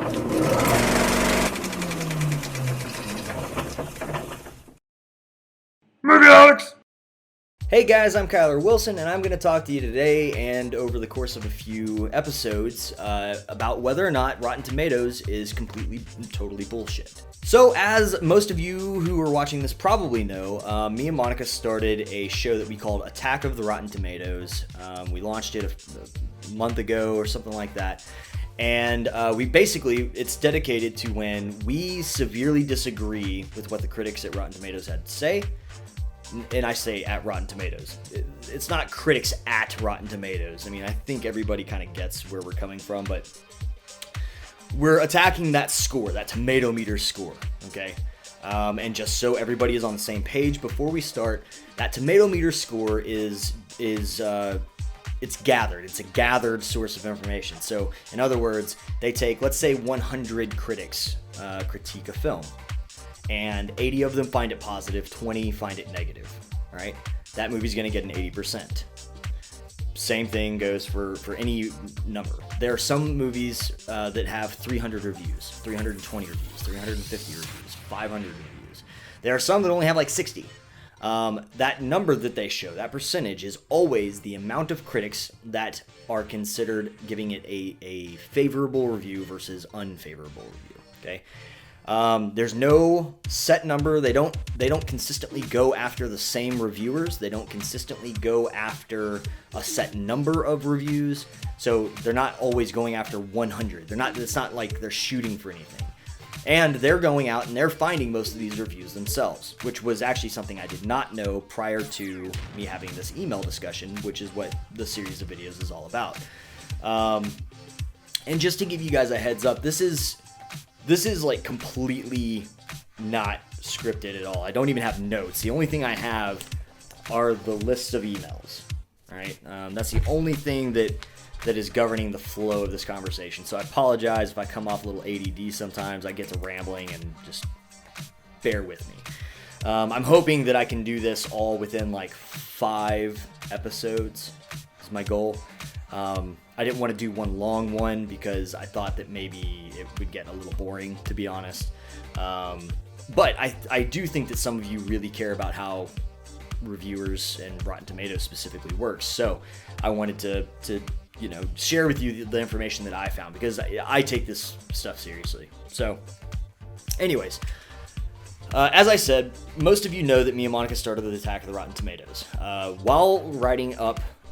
Movie Holics! Hey guys, I'm Kyler Wilson, and I'm going to talk to you today and over the course of a few episodes about whether or not Rotten Tomatoes is completely and totally bullshit. So, as most of you who are watching this probably know, me and Monica started a show that we called Attack of the Rotten Tomatoes. We launched it a month ago or something like that. And it's dedicated to when we severely disagree with what the critics at Rotten Tomatoes had to say. And I say at Rotten Tomatoes. It's not critics at Rotten Tomatoes. I mean, I think everybody kind of gets where we're coming from, but we're attacking that score, that tomato meter score, okay? And just so everybody is on the same page, before we start, that tomato meter score it's gathered. It's a gathered source of information. So, in other words, they take, let's say, 100 critics critique a film. And 80 of them find it positive, 20 find it negative, all right? That movie's going to get an 80%. Same thing goes for any number. There are some movies that have 300 reviews, 320 reviews, 350 reviews, 500 reviews. There are some that only have like 60. That number that they show, that percentage, is always the amount of critics that are considered giving it a favorable review versus unfavorable review, okay? There's no set number. They don't consistently go after the same reviewers. They don't consistently go after a set number of reviews. So they're not always going after 100. It's not like they're shooting for anything. And they're going out and they're finding most of these reviews themselves, which was actually something I did not know prior to me having this email discussion, which is what the series of videos is all about. And just to give you guys a heads up, this is like completely not scripted at all. I don't even have notes. The only thing I have are the lists of emails. All right, that's the only thing that is governing the flow of this conversation. So I apologize if I come off a little ADD sometimes. I get to rambling, and just bear with me. I'm hoping that I can do this all within like 5 episodes. Is my goal. I didn't want to do one long one because I thought that maybe it would get a little boring, to be honest. But I do think that some of you really care about how reviewers and Rotten Tomatoes specifically works. So I wanted to share with you the information that I found, because I take this stuff seriously. So anyways, as I said, most of you know that me and Monica started the Attack of the Rotten Tomatoes.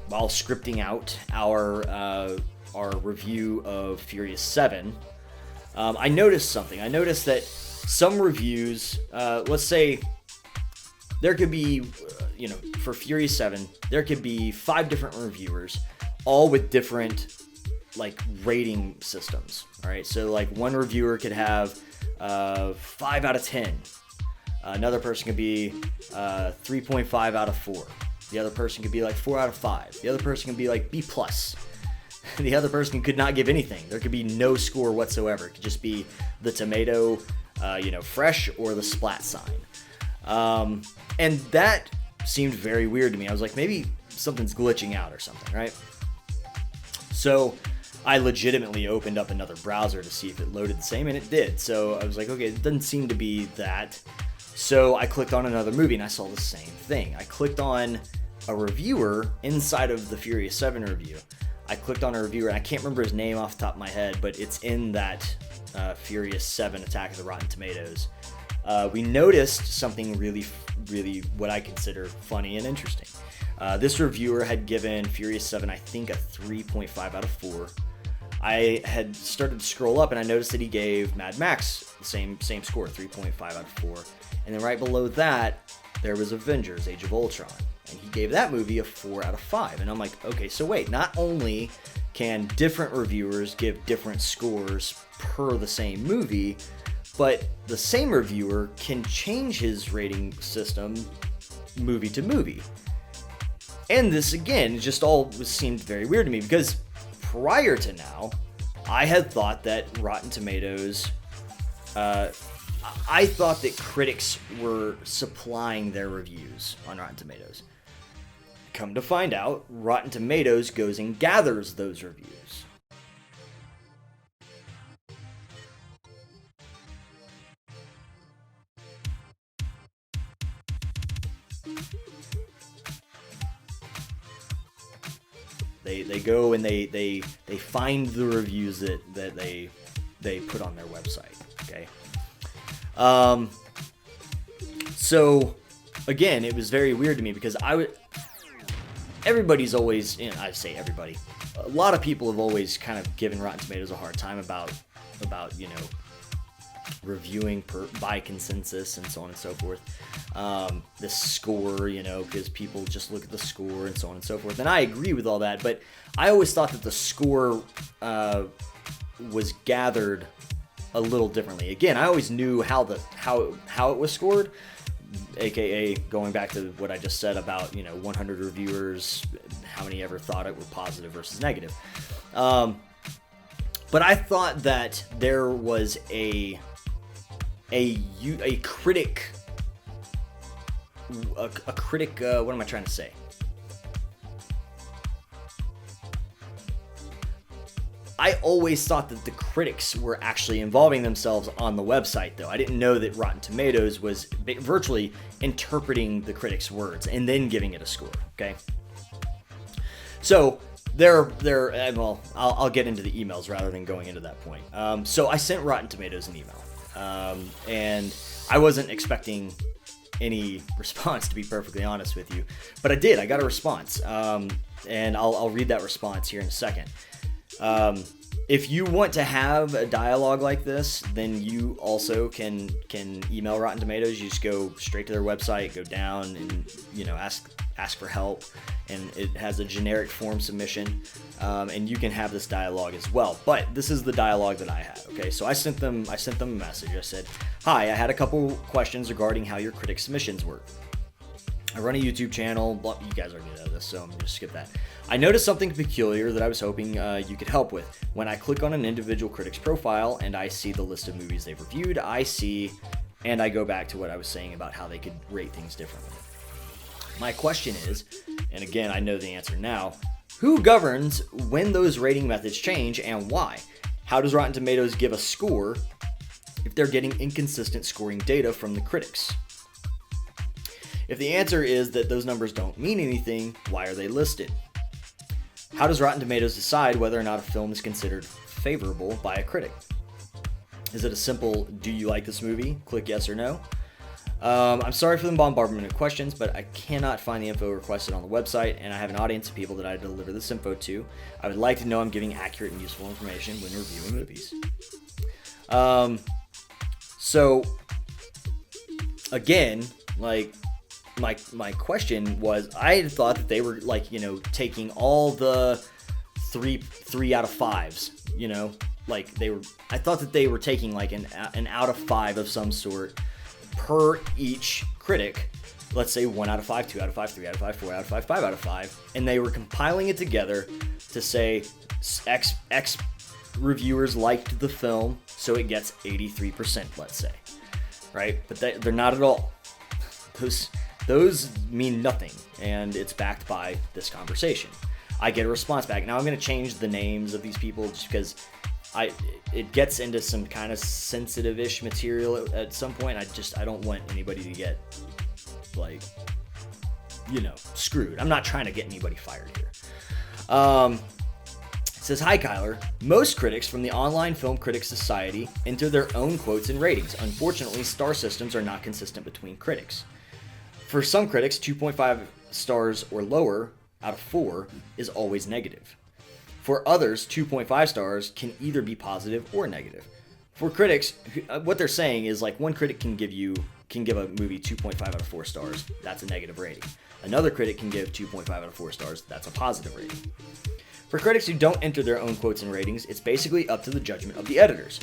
While scripting out our review of Furious 7, I noticed something. I noticed that some reviews, let's say there could be, for Furious 7, there could be 5 different reviewers, all with different, like, rating systems, all right? So, like, one reviewer could have 5 out of 10. Another person could be 3.5 out of 4. The other person could be like 4 out of 5. The other person could be like B+. The other person could not give anything. There could be no score whatsoever. It could just be the tomato, fresh, or the splat sign. And that seemed very weird to me. I was like, maybe something's glitching out or something, right? So I legitimately opened up another browser to see if it loaded the same, and it did. So I was like, okay, it doesn't seem to be that. So I clicked on another movie and I saw the same thing. I clicked on a reviewer inside of the Furious 7 review. I clicked on a reviewer, and I can't remember his name off the top of my head, but it's in that Furious 7 Attack of the Rotten Tomatoes. We noticed something really, really what I consider funny and interesting. This reviewer had given Furious 7, I think, a 3.5 out of 4. I had started to scroll up and I noticed that he gave Mad Max the same score, 3.5 out of 4. And then right below that, there was Avengers: Age of Ultron. And he gave that movie a 4 out of 5. And I'm like, okay, so wait, not only can different reviewers give different scores per the same movie, but the same reviewer can change his rating system movie to movie. And this, again, just all seemed very weird to me, because prior to now, I had thought that Rotten Tomatoes, I thought that critics were supplying their reviews on Rotten Tomatoes. Come to find out, Rotten Tomatoes goes and gathers those reviews. They go and they find the reviews that they put on their website. Okay. So again, it was very weird to me because everybody's always, I say everybody, a lot of people have always kind of given Rotten Tomatoes a hard time about reviewing by consensus and so on and so forth. The score, because people just look at the score and so on and so forth. And I agree with all that, but I always thought that the score was gathered a little differently. Again, I always knew how it was scored, aka going back to what I just said about 100 reviewers, how many ever thought it were positive versus negative. But I thought that there was a critic. What am I trying to say? I always thought that the critics were actually involving themselves on the website, though. I didn't know that Rotten Tomatoes was virtually interpreting the critics' words and then giving it a score. Okay. So well, I'll get into the emails rather than going into that point. So I sent Rotten Tomatoes an email, and I wasn't expecting any response, to be perfectly honest with you, but I did. I got a response, and I'll read that response here in a second. If you want to have a dialogue like this, then you also can email Rotten Tomatoes. You just go straight to their website, go down, and ask for help, and it has a generic form submission, and you can have this dialogue as well. But this is the dialogue that I had. Okay, so I sent them a message. I said, "Hi, I had a couple questions regarding how your critic submissions work. I run a YouTube channel." You guys already know this, so I'm going to skip that. "I noticed something peculiar that I was hoping you could help with. When I click on an individual critic's profile and I see the list of movies they've reviewed, and I go back to what I was saying about how they could rate things differently. My question is," and again, I know the answer now, "who governs when those rating methods change and why? How does Rotten Tomatoes give a score if they're getting inconsistent scoring data from the critics? If the answer is that those numbers don't mean anything, why are they listed? How does Rotten Tomatoes decide whether or not a film is considered favorable by a critic? Is it a simple, do you like this movie? Click yes or no? I'm sorry for the bombardment of questions, but I cannot find the info requested on the website, and I have an audience of people that I deliver this info to. I would like to know I'm giving accurate and useful information when reviewing movies." So, again, like, my question was, I had thought that they were taking all the three out of fives, I thought that they were taking like an out of 5 of some sort per each critic. Let's say 1 out of 5, 2 out of 5, 3 out of 5, 4 out of 5, 5 out of 5, and they were compiling it together to say X reviewers liked the film, so it gets 83%, let's say, right? But they're not at all. Those mean nothing, and it's backed by this conversation. I get a response back. Now I'm going to change the names of these people just because it gets into some kind of sensitive-ish material at some point. I don't want anybody to get screwed. I'm not trying to get anybody fired here. It says, "Hi Kyler, most critics from the Online Film Critics Society enter their own quotes and ratings. Unfortunately, star systems are not consistent between critics. For some critics, 2.5 stars or lower out of 4 is always negative. For others, 2.5 stars can either be positive or negative. For critics, what they're saying is one critic can give a movie 2.5 out of 4 stars. That's a negative rating. Another critic can give 2.5 out of 4 stars. That's a positive rating. For critics who don't enter their own quotes and ratings, it's basically up to the judgment of the editors.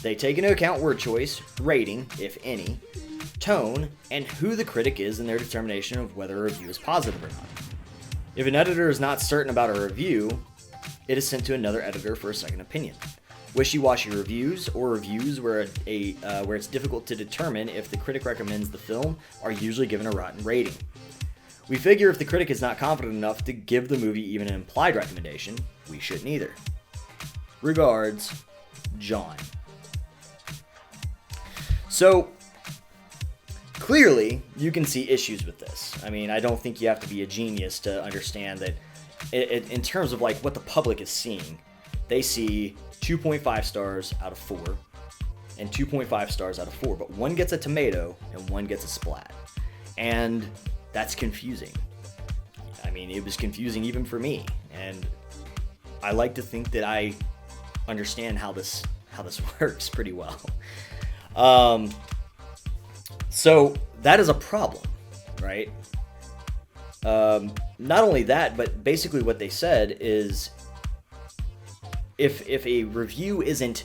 They take into account word choice, rating, if any, tone, and who the critic is in their determination of whether a review is positive or not. If an editor is not certain about a review, it is sent to another editor for a second opinion. Wishy-washy reviews, or reviews where it's difficult to determine if the critic recommends the film, are usually given a rotten rating. We figure if the critic is not confident enough to give the movie even an implied recommendation, we shouldn't either. Regards, John." So, clearly, you can see issues with this. I mean, I don't think you have to be a genius to understand that in terms of like what the public is seeing, they see 2.5 stars out of 4 and 2.5 stars out of 4, but one gets a tomato and one gets a splat. And that's confusing. I mean, it was confusing even for me, and I like to think that I understand how this works pretty well. So that is a problem, right? Not only that, but basically what they said is if a review isn't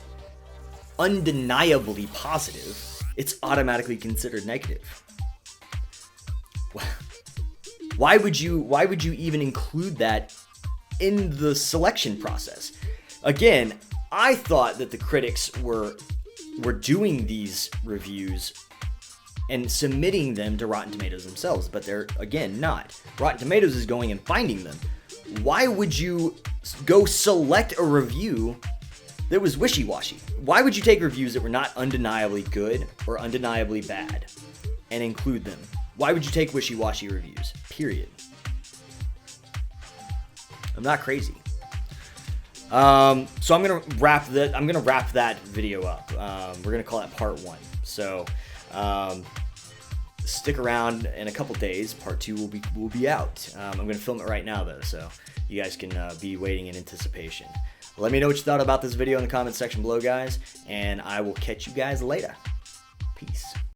undeniably positive, it's automatically considered negative. Why would you even include that in the selection process? Again, I thought that the critics were doing these reviews and submitting them to Rotten Tomatoes themselves, but they're, again, not. Rotten Tomatoes is going and finding them. Why would you go select a review that was wishy-washy? Why would you take reviews that were not undeniably good or undeniably bad and include them? Why would you take wishy-washy reviews? Period. I'm not crazy. So I'm gonna wrap that video up. We're gonna call that part 1. So stick around in a couple days. Part 2 will be out. I'm gonna film it right now though, so you guys can be waiting in anticipation. Let me know what you thought about this video in the comment section below, guys, and I will catch you guys later. Peace.